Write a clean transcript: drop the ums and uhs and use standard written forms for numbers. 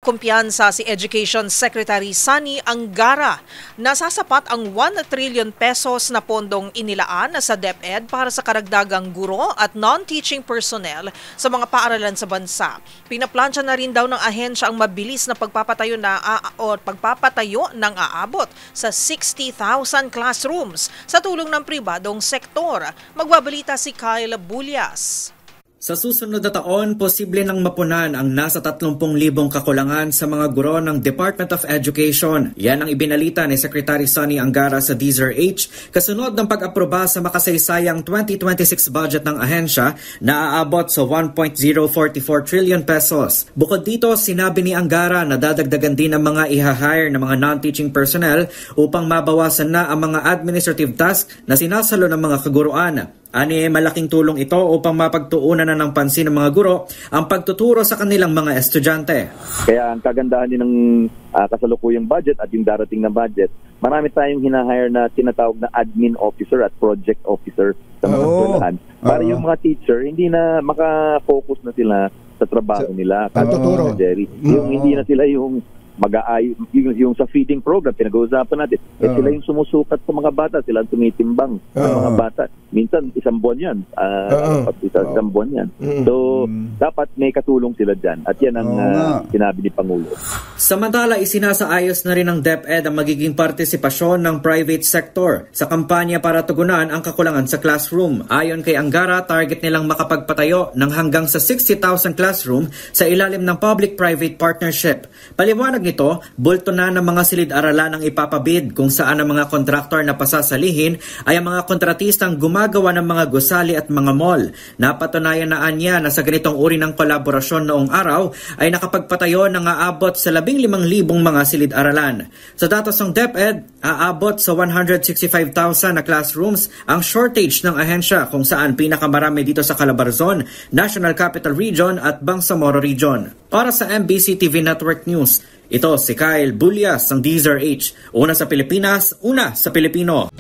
kumpiyansa si Education Secretary Sani Angara na sasapat ang 1 trillion pesos na pondong inilaan sa DepEd para sa karagdagang guro at non-teaching personnel sa mga paaralan sa bansa. Pinaplansya na rin daw ng ahensya ang mabilis na pagpapatayo ng aabot sa 60,000 classrooms sa tulong ng pribadong sektor. Magbabalita si Kyle Bulyas. Sa susunod na taon, posible nang mapunan ang nasa 30,000 kakulangan sa mga guro ng Department of Education. Yan ang ibinalita ni Secretary Sani Angara sa DZRH kasunod ng pag-aproba sa makasaysayang 2026 budget ng ahensya na aabot sa 1.044 trillion pesos. Bukod dito, sinabi ni Angara na dadagdagan din ang mga i-hire ng mga non-teaching personnel upang mabawasan na ang mga administrative tasks na sinasalo ng mga kaguruan. Malaking tulong ito upang mapagtuunan na ng pansin ng mga guro ang pagtuturo sa kanilang mga estudyante. Kaya ang kagandahan din ng kasalukuyang budget at yung darating na budget, marami tayong hinahire na tinatawag na admin officer at project officer sa mga eskwelahan. Para yung mga teacher, hindi na makafocus na sila sa trabaho nila. Yung hindi na sila yung yung sa feeding program, pinag-uusapan natin. Sila yung sumusukat sa mga bata, sila ang tumitimbang sa mga bata. Minsan, isang buwan yan. Isang buwan yan. So, dapat may katulong sila dyan. At yan ang sinabi ni Pangulo. Samantala, isinasaayos na rin ng DepEd ang magiging partisipasyon ng private sector sa kampanya para tugunan ang kakulangan sa classroom. Ayon kay Angara, target nilang makapagpatayo ng hanggang sa 60,000 classroom sa ilalim ng public-private partnership. Paliwanag nito, bulto na ng mga silid-aralan ang ipapabid kung saan ang mga kontraktor na pasasalihin ay ang mga kontratistang gumagawa ng mga gusali at mga mall. Napatunayan na anya na sa ganitong uri ng kolaborasyon noong araw ay nakapagpatayo ng aabot sa 15,000 mga silid-aralan. Sa datos ng DepEd, aabot sa 165,000 na classrooms ang shortage ng ahensya kung saan pinakamarami dito sa Calabarzon, National Capital Region at Bangsamoro Region. Para sa MBC TV Network News, ito si Kyle Bulyas ng DZRH. Una sa Pilipinas, una sa Pilipino.